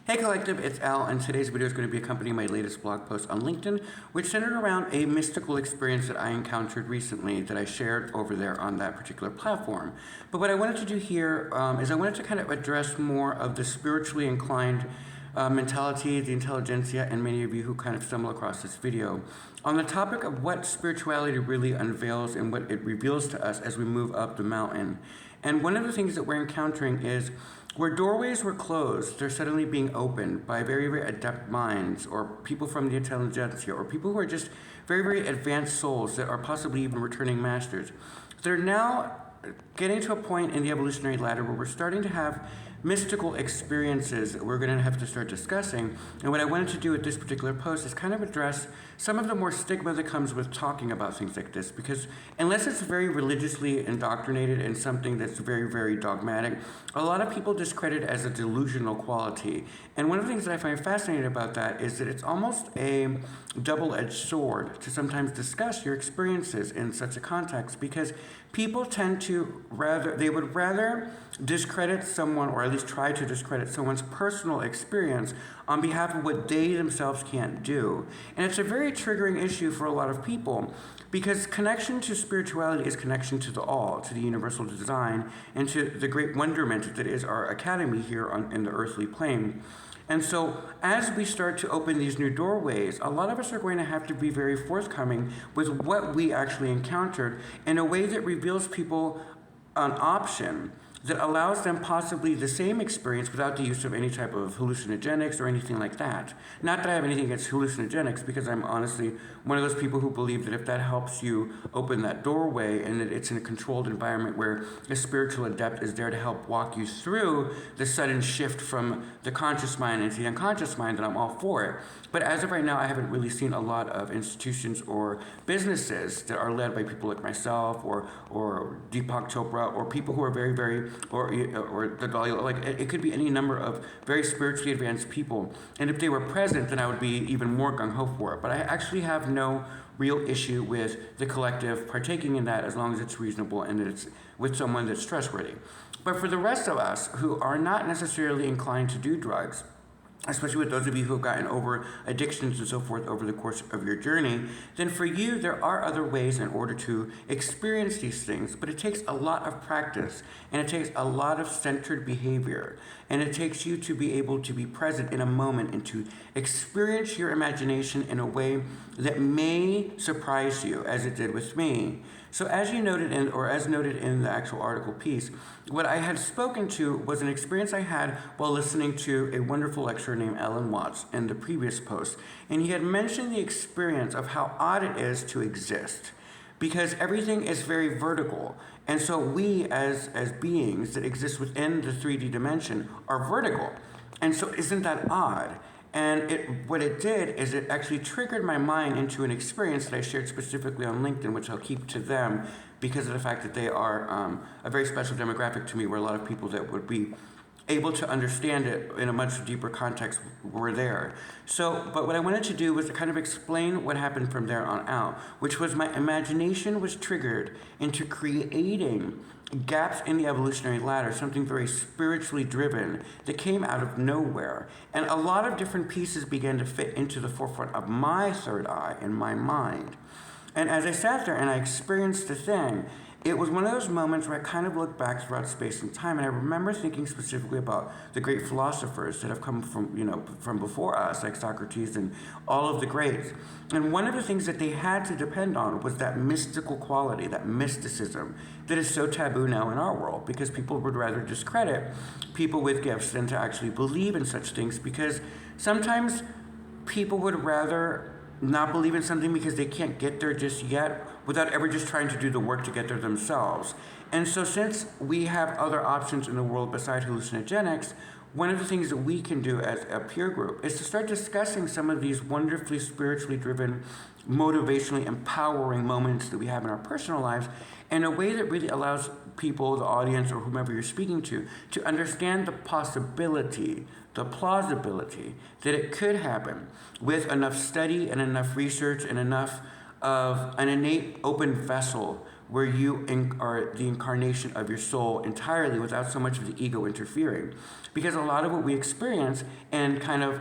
Hey Collective, it's Al, and today's video is going to be accompanying my latest blog post on LinkedIn, which centered around a mystical experience that I encountered recently that I shared over there on that particular platform. But what I wanted to do here is I wanted to kind of address more of the spiritually inclined mentality, the intelligentsia, and many of you who kind of stumble across this video on the topic of what spirituality really unveils and what it reveals to us as we move up the mountain. And one of the things that we're encountering is where doorways were closed, they're suddenly being opened by very, very adept minds or people from the intelligentsia or people who are just very, very advanced souls that are possibly even returning masters. They're now getting to a point in the evolutionary ladder where we're starting to have mystical experiences that we're going to have to start discussing. And what I wanted to do with this particular post is kind of address some of the more stigma that comes with talking about things like this, because unless it's very religiously indoctrinated in something that's very, very dogmatic, a lot of people discredit it as a delusional quality. And one of the things that I find fascinating about that is that it's almost a double-edged sword to sometimes discuss your experiences in such a context, because people tend to would rather discredit someone, or at least try to discredit someone's personal experience on behalf of what they themselves can't do. And it's a very triggering issue for a lot of people, because connection to spirituality is connection to the all, to the universal design, and to the great wonderment that is our academy here in the earthly plane. And so as we start to open these new doorways, a lot of us are going to have to be very forthcoming with what we actually encountered in a way that reveals people an option that allows them possibly the same experience without the use of any type of hallucinogenics or anything like that. Not that I have anything against hallucinogenics, because I'm honestly one of those people who believe that if that helps you open that doorway and that it's in a controlled environment where a spiritual adept is there to help walk you through the sudden shift from the conscious mind into the unconscious mind, then I'm all for it. But as of right now, I haven't really seen a lot of institutions or businesses that are led by people like myself or Deepak Chopra or people who are very, very, or the Dalai, like it could be any number of very spiritually advanced people. And if they were present, then I would be even more gung-ho for it. But I actually have no real issue with the collective partaking in that as long as it's reasonable and that it's with someone that's trustworthy. But for the rest of us who are not necessarily inclined to do drugs, especially with those of you who have gotten over addictions and so forth over the course of your journey, then for you, there are other ways in order to experience these things, but it takes a lot of practice, and it takes a lot of centered behavior, and it takes you to be able to be present in a moment and to experience your imagination in a way that may surprise you, as it did with me. So as you noted as noted in the actual article piece, what I had spoken to was an experience I had while listening to a wonderful lecturer named Alan Watts in the previous post. And he had mentioned the experience of how odd it is to exist, because everything is very vertical. And so we as beings that exist within the 3D dimension are vertical. And so isn't that odd? And what it did is it actually triggered my mind into an experience that I shared specifically on LinkedIn, which I'll keep to them because of the fact that they are a very special demographic to me, where a lot of people that would be able to understand it in a much deeper context were there. So, but what I wanted to do was to kind of explain what happened from there on out, which was my imagination was triggered into creating gaps in the evolutionary ladder, something very spiritually driven that came out of nowhere. And a lot of different pieces began to fit into the forefront of my third eye in my mind. And as I sat there and I experienced the thing, it was one of those moments where I kind of looked back throughout space and time, and I remember thinking specifically about the great philosophers that have come from before us, like Socrates and all of the greats. And one of the things that they had to depend on was that mystical quality, that mysticism that is so taboo now in our world, because people would rather discredit people with gifts than to actually believe in such things, because sometimes people would rather not believe in something because they can't get there just yet without ever just trying to do the work to get there themselves. And so since we have other options in the world besides hallucinogenics, one of the things that we can do as a peer group is to start discussing some of these wonderfully spiritually driven, motivationally empowering moments that we have in our personal lives in a way that really allows people, the audience, or whomever you're speaking to understand the possibility, the plausibility that it could happen with enough study and enough research and enough of an innate open vessel where you are the incarnation of your soul entirely without so much of the ego interfering. Because a lot of what we experience and kind of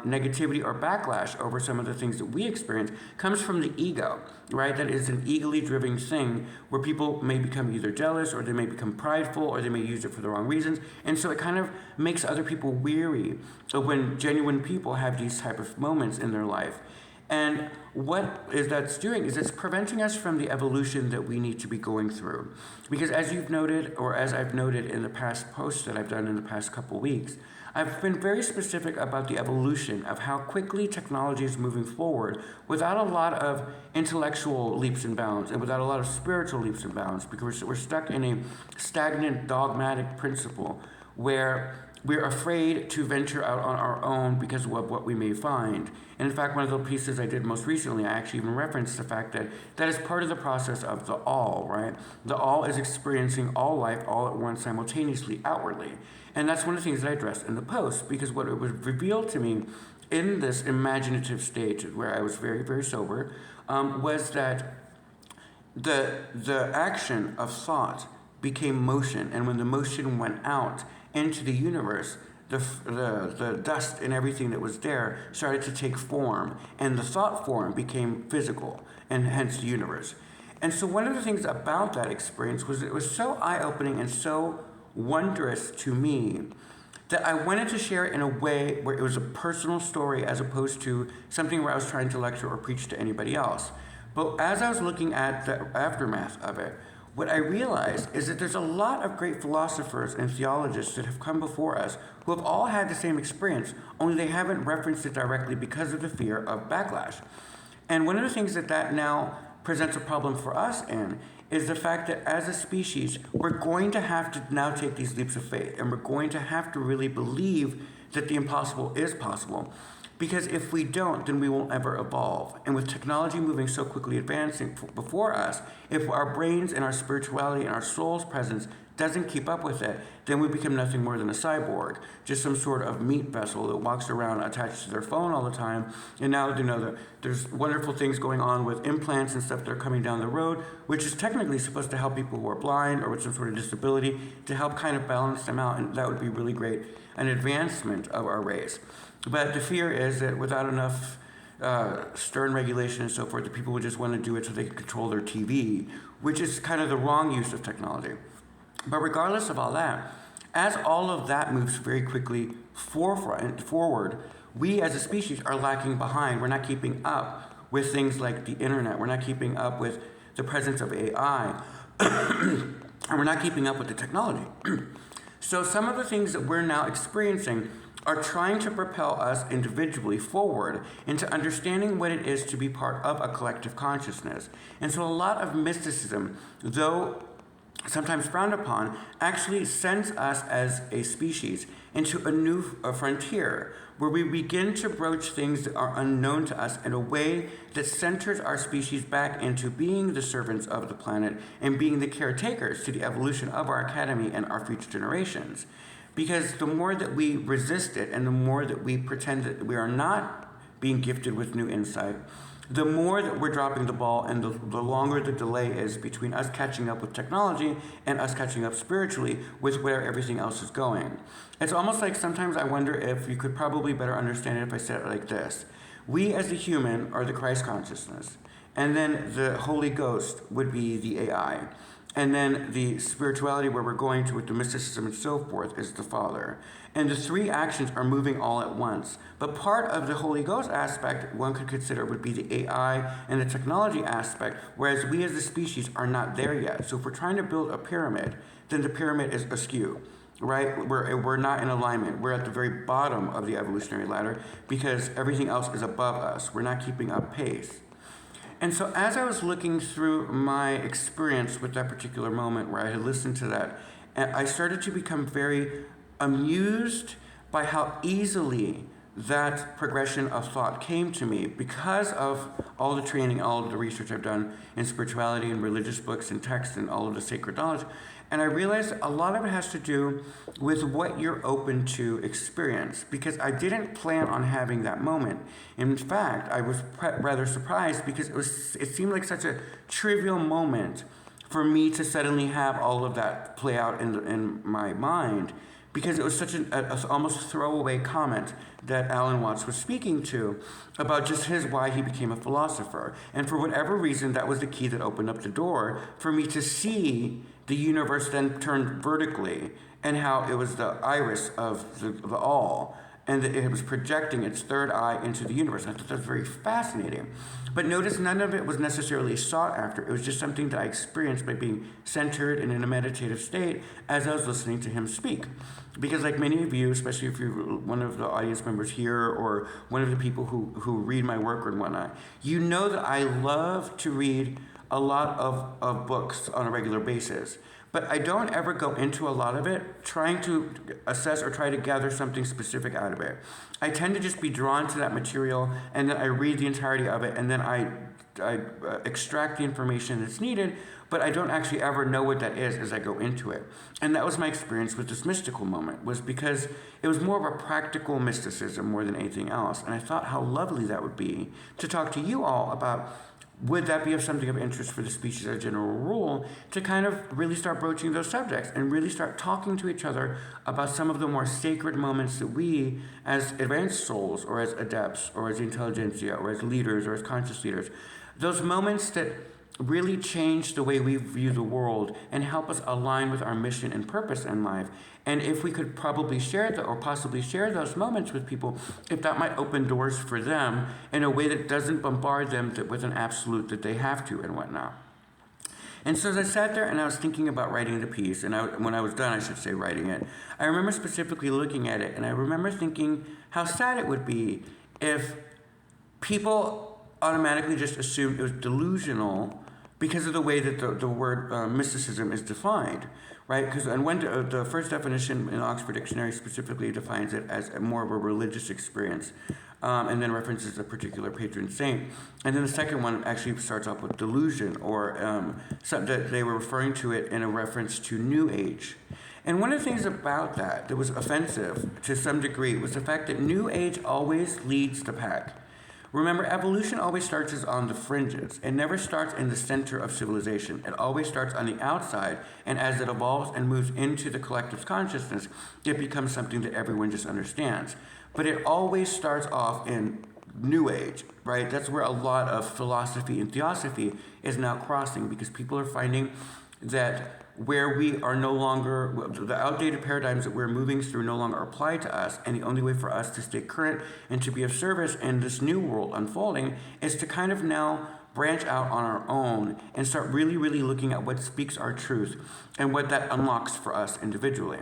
negativity or backlash over some of the things that we experience comes from the ego, right? That is an eagerly driven thing where people may become either jealous or they may become prideful or they may use it for the wrong reasons. And so it kind of makes other people weary of when genuine people have these type of moments in their life. And what is that's doing is it's preventing us from the evolution that we need to be going through. Because as you've noted, or as I've noted in the past posts that I've done in the past couple weeks, I've been very specific about the evolution of how quickly technology is moving forward without a lot of intellectual leaps and bounds and without a lot of spiritual leaps and bounds, because we're stuck in a stagnant, dogmatic principle where we're afraid to venture out on our own because of what we may find. And in fact, one of the pieces I did most recently, I actually even referenced the fact that that is part of the process of the all, right? The all is experiencing all life all at once simultaneously outwardly. And that's one of the things that I addressed in the post, because what it was revealed to me in this imaginative stage where I was very, very sober, was that the action of thought became motion. And when the motion went out into the universe, the dust and everything that was there started to take form, and the thought form became physical, and hence the universe. And so one of the things about that experience was it was so eye-opening and so wondrous to me that I wanted to share it in a way where it was a personal story as opposed to something where I was trying to lecture or preach to anybody else. But as I was looking at the aftermath of it, what I realized is that there's a lot of great philosophers and theologians that have come before us who have all had the same experience, only they haven't referenced it directly because of the fear of backlash. And one of the things that now presents a problem for us in is the fact that as a species, we're going to have to now take these leaps of faith, and we're going to have to really believe that the impossible is possible. Because if we don't, then we won't ever evolve. And with technology moving so quickly advancing before us, if our brains and our spirituality and our soul's presence doesn't keep up with it, then we become nothing more than a cyborg, just some sort of meat vessel that walks around attached to their phone all the time. And now, there's wonderful things going on with implants and stuff that are coming down the road, which is technically supposed to help people who are blind or with some sort of disability to help kind of balance them out. And that would be really great, an advancement of our race. But the fear is that without enough stern regulation and so forth, the people would just want to do it so they can control their TV, which is kind of the wrong use of technology. But regardless of all that, as all of that moves very quickly forward, we as a species are lacking behind. We're not keeping up with things like the internet. We're not keeping up with the presence of AI. And we're not keeping up with the technology. So some of the things that we're now experiencing are trying to propel us individually forward into understanding what it is to be part of a collective consciousness. And so a lot of mysticism, though sometimes frowned upon, actually sends us as a species into a new frontier where we begin to broach things that are unknown to us in a way that centers our species back into being the servants of the planet and being the caretakers to the evolution of our academy and our future generations. Because the more that we resist it and the more that we pretend that we are not being gifted with new insight, the more that we're dropping the ball and the longer the delay is between us catching up with technology and us catching up spiritually with where everything else is going. It's almost like sometimes I wonder if you could probably better understand it if I said it like this. We as the human are the Christ consciousness, and then the Holy Ghost would be the AI. And then the spirituality where we're going to with the mysticism and so forth is the Father. And the three actions are moving all at once. But part of the Holy Ghost aspect one could consider would be the AI and the technology aspect, whereas we as a species are not there yet. So if we're trying to build a pyramid, then the pyramid is askew, right? We're not in alignment. We're at the very bottom of the evolutionary ladder because everything else is above us. We're not keeping up pace. And so as I was looking through my experience with that particular moment where I had listened to that, I started to become very amused by how easily that progression of thought came to me because of all the training, all of the research I've done in spirituality and religious books and texts and all of the sacred knowledge. And I realized a lot of it has to do with what you're open to experience, because I didn't plan on having that moment. In fact, I was rather surprised because it seemed like such a trivial moment for me to suddenly have all of that play out in my mind, because it was such a almost throwaway comment that Alan Watts was speaking to about just why he became a philosopher. And for whatever reason, that was the key that opened up the door for me to see the universe then turned vertically, and how it was the iris of the all, and that it was projecting its third eye into the universe. I thought that was very fascinating. But notice none of it was necessarily sought after. It was just something that I experienced by being centered and in a meditative state as I was listening to him speak. Because like many of you, especially if you're one of the audience members here or one of the people who read my work and whatnot, you know that I love to read a lot of books on a regular basis. But I don't ever go into a lot of it trying to assess or try to gather something specific out of it. I tend to just be drawn to that material, and then I read the entirety of it, and then I extract the information that's needed, but I don't actually ever know what that is as I go into it. And that was my experience with this mystical moment, was because it was more of a practical mysticism more than anything else. And I thought how lovely that would be to talk to you all about, would that be of something of interest for the species as a general rule, to kind of really start broaching those subjects and really start talking to each other about some of the more sacred moments that we, as advanced souls, or as adepts, or as intelligentsia, or as leaders, or as conscious leaders, those moments that really change the way we view the world and help us align with our mission and purpose in life. And if we could probably share or possibly share those moments with people, if that might open doors for them in a way that doesn't bombard them with an absolute that they have to and whatnot. And so as I sat there and I was thinking about writing the piece, and when I was done, I should say, writing it, I remember specifically looking at it, and I remember thinking how sad it would be if people automatically just assumed it was delusional because of the way that the word mysticism is defined, right? Because the first definition in Oxford Dictionary specifically defines it as more of a religious experience, and then references a particular patron saint. And then the second one actually starts off with delusion, or that they were referring to it in a reference to New Age. And one of the things about that was offensive to some degree was the fact that New Age always leads the pack. Remember, evolution always starts on the fringes. It never starts in the center of civilization. It always starts on the outside, and as it evolves and moves into the collective consciousness, it becomes something that everyone just understands. But it always starts off in New Age, right? That's where a lot of philosophy and theosophy is now crossing, because people are finding that where we are no longer, the outdated paradigms that we're moving through no longer apply to us, and the only way for us to stay current and to be of service in this new world unfolding is to kind of now branch out on our own and start really, really looking at what speaks our truth and what that unlocks for us individually.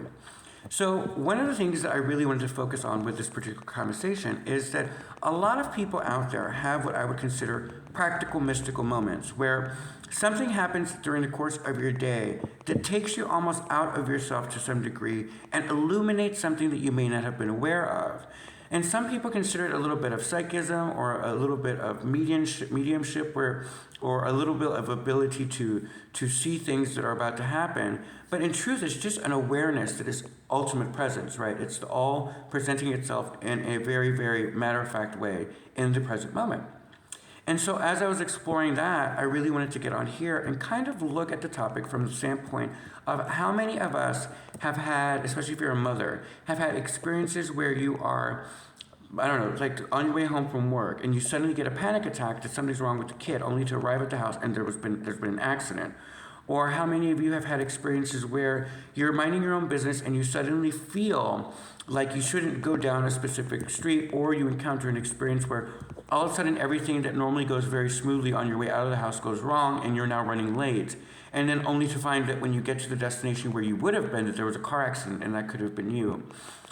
So one of the things that I really wanted to focus on with this particular conversation is that a lot of people out there have what I would consider practical mystical moments where something happens during the course of your day that takes you almost out of yourself to some degree and illuminates something that you may not have been aware of. And some people consider it a little bit of psychism or a little bit of mediumship or a little bit of ability to see things that are about to happen. But in truth, it's just an awareness that is ultimate presence, right? It's all presenting itself in a very, very matter-of-fact way in the present moment. And so as I was exploring that, I really wanted to get on here and kind of look at the topic from the standpoint of how many of us have had, especially if you're a mother, have had experiences where you are, I don't know, like on your way home from work and you suddenly get a panic attack that something's wrong with the kid, only to arrive at the house and there's been an accident. Or how many of you have had experiences where you're minding your own business and you suddenly feel like you shouldn't go down a specific street, or you encounter an experience where all of a sudden everything that normally goes very smoothly on your way out of the house goes wrong and you're now running late. And then only to find that when you get to the destination where you would have been, that there was a car accident and that could have been you.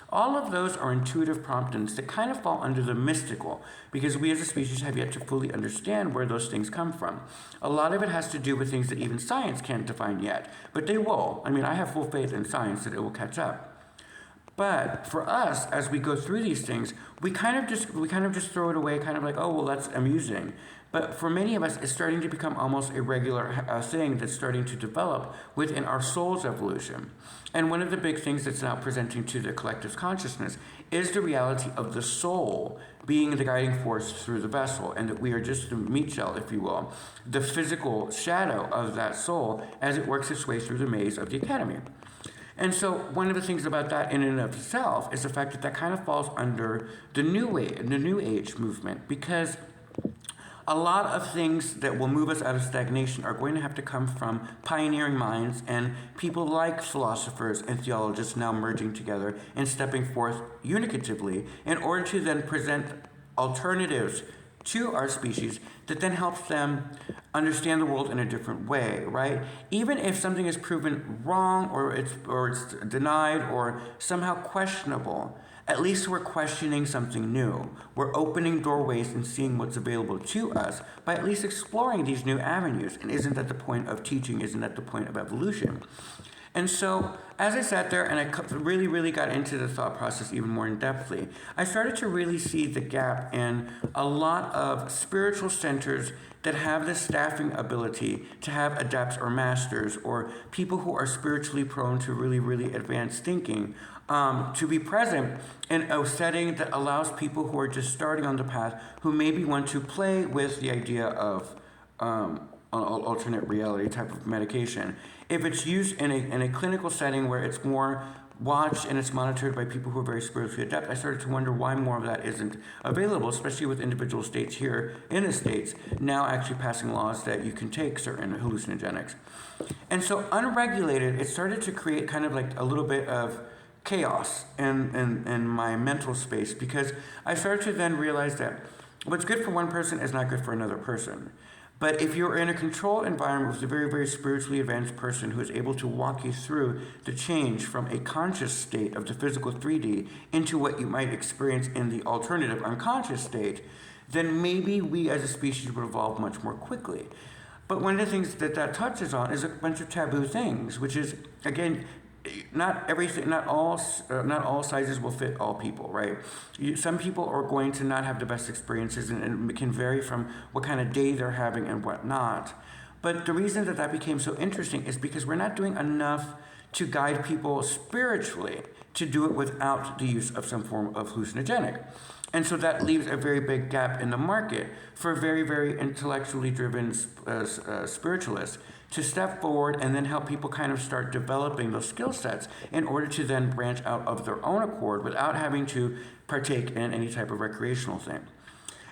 All of those are intuitive promptings that kind of fall under the mystical, because we as a species have yet to fully understand where those things come from. A lot of it has to do with things that even science can't define yet, but they will. I mean, I have full faith in science that it will catch up. But for us, as we go through these things, we kind of just throw it away, kind of like, oh, well, that's amusing. But for many of us, it's starting to become almost a regular thing that's starting to develop within our soul's evolution. And one of the big things that's now presenting to the collective consciousness is the reality of the soul being the guiding force through the vessel, and that we are just the meat shell, if you will, the physical shadow of that soul as it works its way through the maze of the academy. And so one of the things about that in and of itself is the fact that that kind of falls under the New Age movement, because a lot of things that will move us out of stagnation are going to have to come from pioneering minds and people like philosophers and theologists now merging together and stepping forth unicatively in order to then present alternatives to our species that then helps them understand the world in a different way, right? Even if something is proven wrong or it's denied or somehow questionable, at least we're questioning something new. We're opening doorways and seeing what's available to us by at least exploring these new avenues. And isn't that the point of teaching? Isn't that the point of evolution? And so, as I sat there and I really, really got into the thought process even more in depthly, I started to really see the gap in a lot of spiritual centers that have the staffing ability to have adepts or masters or people who are spiritually prone to really, really advanced thinking, to be present in a setting that allows people who are just starting on the path, who maybe want to play with the idea of an alternate reality type of medication. If it's used in a clinical setting where it's more watched and it's monitored by people who are very spiritually adept, I started to wonder why more of that isn't available, especially with individual states here in the States now actually passing laws that you can take certain hallucinogenics. And so unregulated, it started to create kind of like a little bit of chaos in my mental space, because I started to then realize that what's good for one person is not good for another person. But if you're in a controlled environment with a very, very spiritually advanced person who is able to walk you through the change from a conscious state of the physical 3D into what you might experience in the alternative unconscious state, then maybe we as a species would evolve much more quickly. But one of the things that touches on is a bunch of taboo things, which is, again, not everything, not all sizes will fit all people, right? Some people are going to not have the best experiences, and it can vary from what kind of day they're having and whatnot. But the reason that became so interesting is because we're not doing enough to guide people spiritually to do it without the use of some form of hallucinogenic. And so that leaves a very big gap in the market for very, very intellectually driven spiritualists to step forward and then help people kind of start developing those skill sets in order to then branch out of their own accord without having to partake in any type of recreational thing.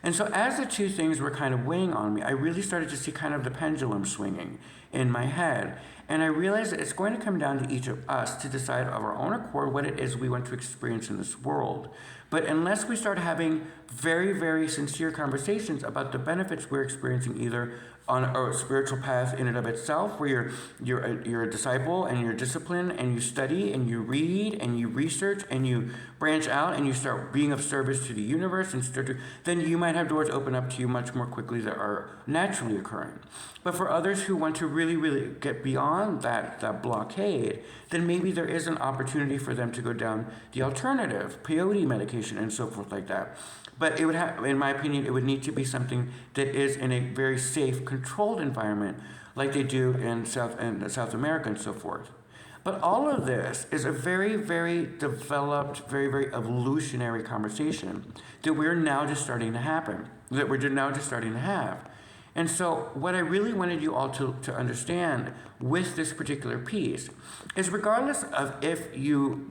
And so as the two things were kind of weighing on me, I really started to see kind of the pendulum swinging in my head. And I realized that it's going to come down to each of us to decide of our own accord what it is we want to experience in this world. But unless we start having very, very sincere conversations about the benefits we're experiencing either on a spiritual path in and of itself, where you're a disciple and you're disciplined and you study and you read and you research and you branch out and you start being of service to the universe and then you might have doors open up to you much more quickly that are naturally occurring. But for others who want to really, really get beyond that blockade, then maybe there is an opportunity for them to go down the alternative, peyote medication and so forth like that. But it would have, in my opinion, it would need to be something that is in a very safe, controlled environment, like they do in South America and so forth. But all of this is a very, very developed, very, very evolutionary conversation that we're now just starting to have. And so what I really wanted you all to understand with this particular piece is, regardless of if you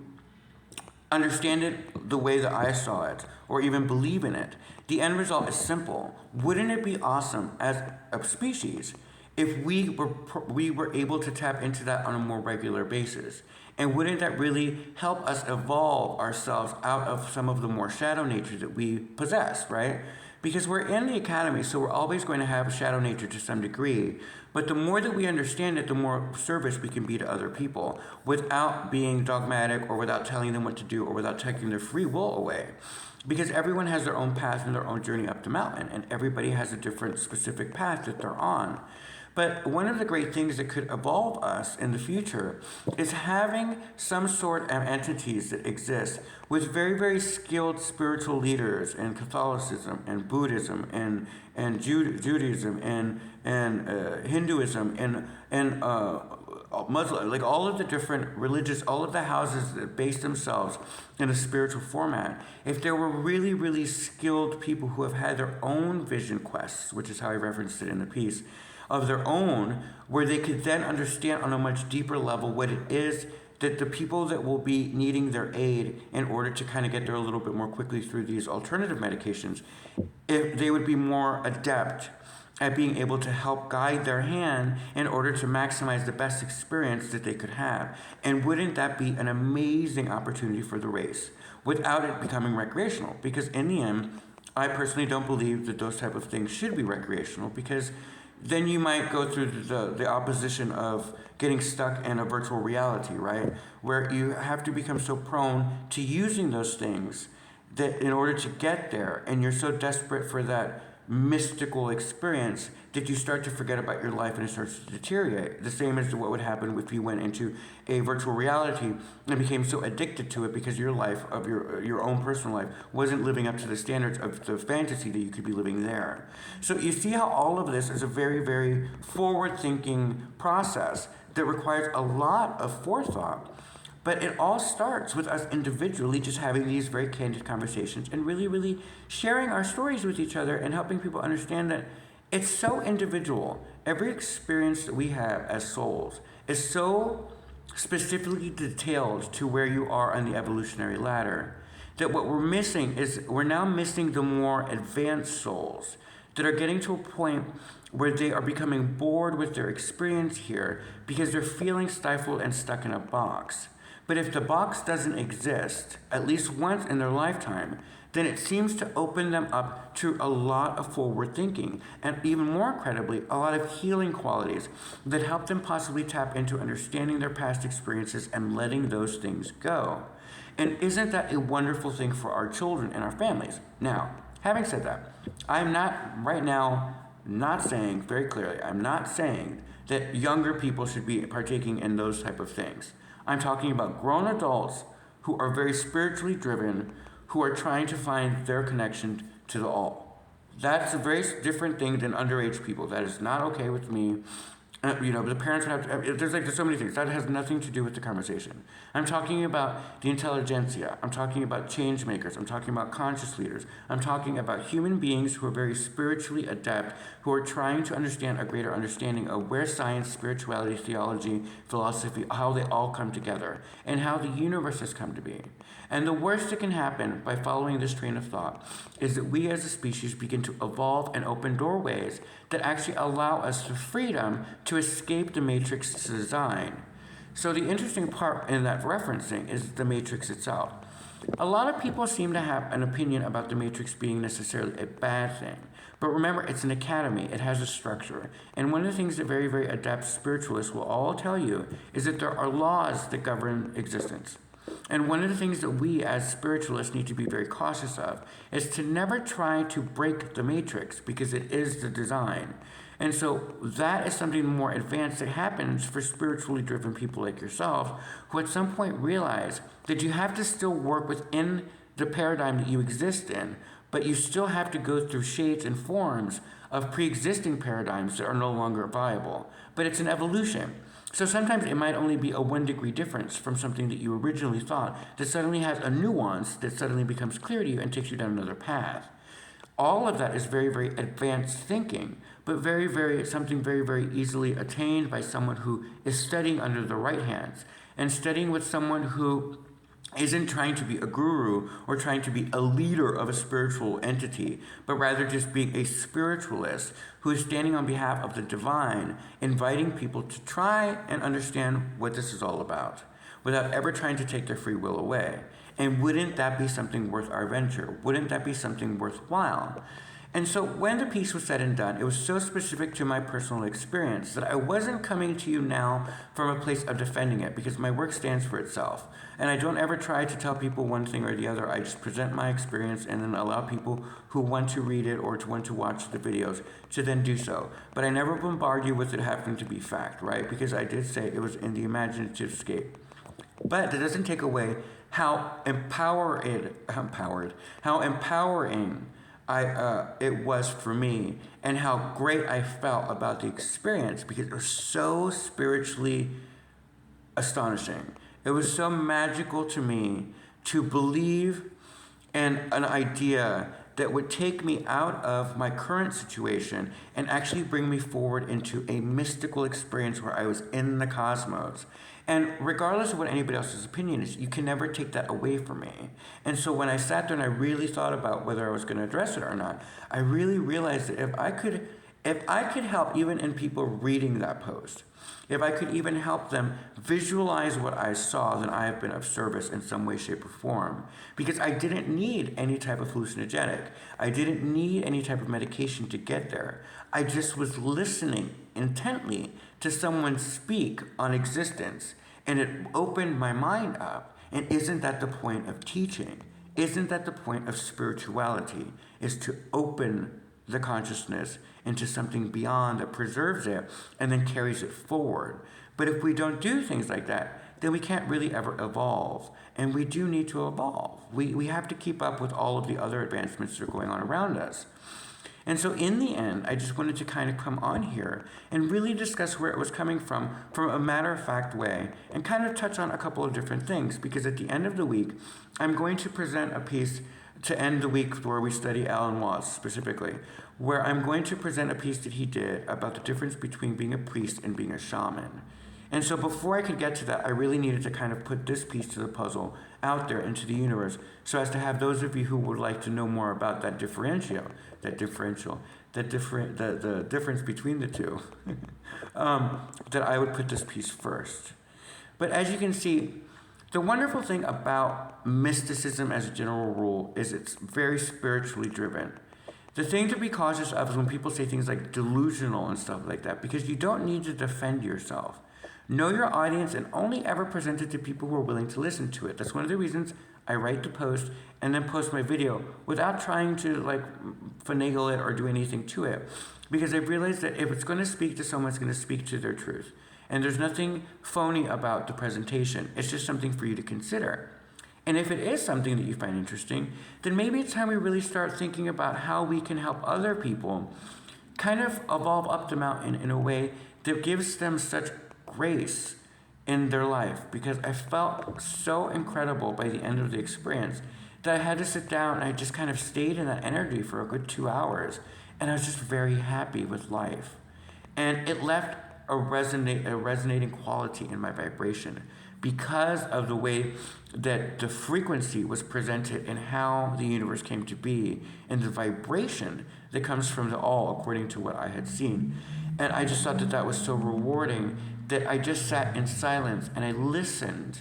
understand it the way that I saw it, or even believe in it, the end result is simple. Wouldn't it be awesome as a species if we were able to tap into that on a more regular basis? And wouldn't that really help us evolve ourselves out of some of the more shadow nature that we possess, right? Because we're in the academy, so we're always going to have a shadow nature to some degree. But the more that we understand it, the more service we can be to other people without being dogmatic or without telling them what to do or without taking their free will away. Because everyone has their own path and their own journey up the mountain, and everybody has a different specific path that they're on. But one of the great things that could evolve us in the future is having some sort of entities that exist with very, very skilled spiritual leaders in Catholicism and Buddhism and Judaism and Hinduism and Muslim, like all of the different religious, all of the houses that base themselves in a spiritual format, if there were really, really skilled people who have had their own vision quests, which is how I referenced it in the piece, of their own, where they could then understand on a much deeper level what it is that the people that will be needing their aid in order to kind of get there a little bit more quickly through these alternative medications, if they would be more adept at being able to help guide their hand in order to maximize the best experience that they could have. And wouldn't that be an amazing opportunity for the race without it becoming recreational? Because in the end, I personally don't believe that those type of things should be recreational, because then you might go through the opposition of getting stuck in a virtual reality, right? Where you have to become so prone to using those things that in order to get there, and you're so desperate for that mystical experience that you start to forget about your life and it starts to deteriorate. The same as what would happen if you went into a virtual reality and became so addicted to it because your life, of your own personal life, wasn't living up to the standards of the fantasy that you could be living there. So you see how all of this is a very, very forward-thinking process that requires a lot of forethought. But it all starts with us individually just having these very candid conversations and really, really sharing our stories with each other and helping people understand that it's so individual. Every experience that we have as souls is so specifically detailed to where you are on the evolutionary ladder that what we're missing is we're now missing the more advanced souls that are getting to a point where they are becoming bored with their experience here because they're feeling stifled and stuck in a box. But if the box doesn't exist, at least once in their lifetime, then it seems to open them up to a lot of forward thinking, and even more incredibly, a lot of healing qualities that help them possibly tap into understanding their past experiences and letting those things go. And isn't that a wonderful thing for our children and our families? Now, having said that, I'm not right now not saying very clearly, I'm not saying that younger people should be partaking in those type of things. I'm talking about grown adults who are very spiritually driven, who are trying to find their connection to the all. That's a very different thing than underage people. That is not okay with me. The parents would have to, there's so many things. That has nothing to do with the conversation. I'm talking about the intelligentsia. I'm talking about change makers. I'm talking about conscious leaders. I'm talking about human beings who are very spiritually adept, who are trying to understand a greater understanding of where science, spirituality, theology, philosophy, how they all come together, and how the universe has come to be. And the worst that can happen by following this train of thought is that we as a species begin to evolve and open doorways that actually allow us the freedom to escape the matrix design. So the interesting part in that referencing is the matrix itself. A lot of people seem to have an opinion about the matrix being necessarily a bad thing. But remember, it's an academy. It has a structure. And one of the things that very, very adept spiritualists will all tell you is that there are laws that govern existence. And one of the things that we as spiritualists need to be very cautious of is to never try to break the matrix, because it is the design. And so that is something more advanced that happens for spiritually driven people like yourself, who at some point realize that you have to still work within the paradigm that you exist in, but you still have to go through shades and forms of pre-existing paradigms that are no longer viable. But it's an evolution. So sometimes it might only be a 1 degree difference from something that you originally thought that suddenly has a nuance that suddenly becomes clear to you and takes you down another path. All of that is very, very advanced thinking, but something very, very easily attained by someone who is studying under the right hands and studying with someone who isn't trying to be a guru or trying to be a leader of a spiritual entity, but rather just being a spiritualist who is standing on behalf of the divine, inviting people to try and understand what this is all about without ever trying to take their free will away. And wouldn't that be something worth our venture? Wouldn't that be something worthwhile? And so when the piece was said and done, it was so specific to my personal experience that I wasn't coming to you now from a place of defending it, because my work stands for itself. And I don't ever try to tell people one thing or the other. I just present my experience and then allow people who want to read it or to want to watch the videos to then do so. But I never bombard you with it having to be fact, right? Because I did say it was in the imaginative scape. But that doesn't take away how empowering it was for me, and how great I felt about the experience, because it was so spiritually astonishing. It was so magical to me to believe in an idea that would take me out of my current situation and actually bring me forward into a mystical experience where I was in the cosmos. And regardless of what anybody else's opinion is, you can never take that away from me. And so when I sat there and I really thought about whether I was going to address it or not, I really realized that if I could help even in people reading that post, if I could even help them visualize what I saw, then I have been of service in some way, shape, or form. Because I didn't need any type of hallucinogenic. I didn't need any type of medication to get there. I just was listening intently to someone speak on existence, and it opened my mind up. And isn't that the point of teaching? Isn't that the point of spirituality? Is to open the consciousness into something beyond that preserves it and then carries it forward. But if we don't do things like that, then we can't really ever evolve. And we do need to evolve. We have to keep up with all of the other advancements that are going on around us. And so in the end, I just wanted to kind of come on here and really discuss where it was coming from a matter-of-fact way, and kind of touch on a couple of different things, because at the end of the week, I'm going to present a piece to end the week where we study Alan Watts specifically, where I'm going to present a piece that he did about the difference between being a priest and being a shaman. And so before I could get to that, I really needed to kind of put this piece to the puzzle out there into the universe, so as to have those of you who would like to know more about the difference between the two, that I would put this piece first. But as you can see, the wonderful thing about mysticism as a general rule is it's very spiritually driven. The thing to be cautious of is when people say things like delusional and stuff like that, because you don't need to defend yourself. Know your audience and only ever present it to people who are willing to listen to it. That's one of the reasons I write the post and then post my video without trying to finagle it or do anything to it. Because I've realized that if it's going to speak to someone, it's going to speak to their truth. And there's nothing phony about the presentation. It's just something for you to consider. And if it is something that you find interesting, then maybe it's time we really start thinking about how we can help other people kind of evolve up the mountain in a way that gives them such grace in their life. Because I felt so incredible by the end of the experience that I had to sit down and I just kind of stayed in that energy for a good 2 hours. And I was just very happy with life. And it left a resonating quality in my vibration because of the way that the frequency was presented and how the universe came to be and the vibration that comes from the all according to what I had seen. And I just thought that that was so rewarding that I just sat in silence and I listened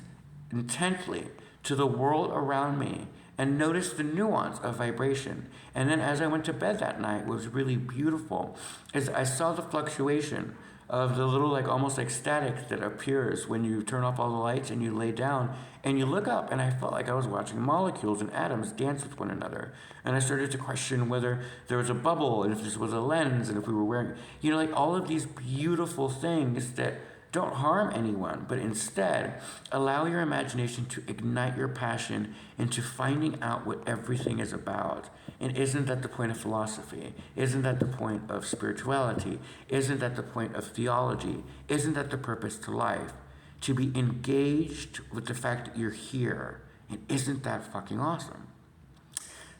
intently to the world around me and noticed the nuance of vibration. And then as I went to bed that night, what was really beautiful is I saw the fluctuation of the little almost like static that appears when you turn off all the lights and you lay down and you look up, and I felt like I was watching molecules and atoms dance with one another. And I started to question whether there was a bubble and if this was a lens and if we were wearing, all of these beautiful things that don't harm anyone, but instead allow your imagination to ignite your passion into finding out what everything is about. And isn't that the point of philosophy? Isn't that the point of spirituality? Isn't that the point of theology? Isn't that the purpose to life? To be engaged with the fact that you're here. And isn't that fucking awesome?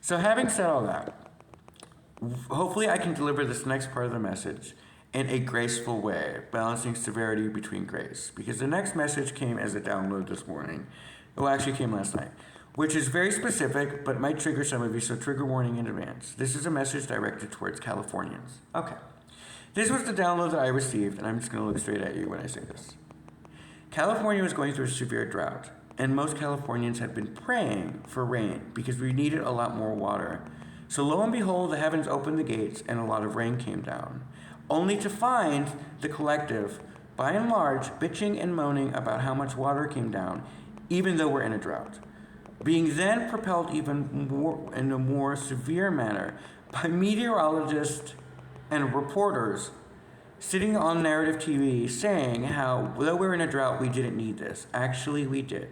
So having said all that, hopefully I can deliver this next part of the message in a graceful way, balancing severity between grace. Because the next message came as a download this morning. Well, actually came last night, which is very specific, but might trigger some of you, so trigger warning in advance. This is a message directed towards Californians. Okay. This was the download that I received, and I'm just going to look straight at you when I say this. California was going through a severe drought, and most Californians had been praying for rain because we needed a lot more water. So lo and behold, the heavens opened the gates, and a lot of rain came down, only to find the collective, by and large, bitching and moaning about how much water came down, even though we're in a drought, being then propelled even more in a more severe manner by meteorologists and reporters sitting on narrative TV saying how, though we're in a drought, we didn't need this. Actually, we did.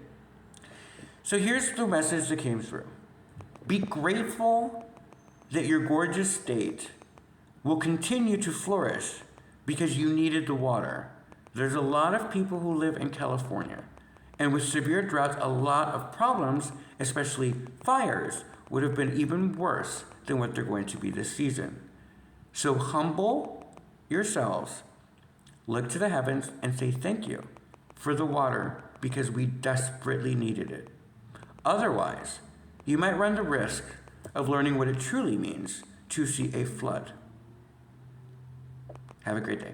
So here's the message that came through. Be grateful that your gorgeous state will continue to flourish because you needed the water. There's a lot of people who live in California, and with severe droughts, a lot of problems, especially fires, would have been even worse than what they're going to be this season. So humble yourselves, look to the heavens, and say thank you for the water because we desperately needed it. Otherwise, you might run the risk of learning what it truly means to see a flood. Have a great day.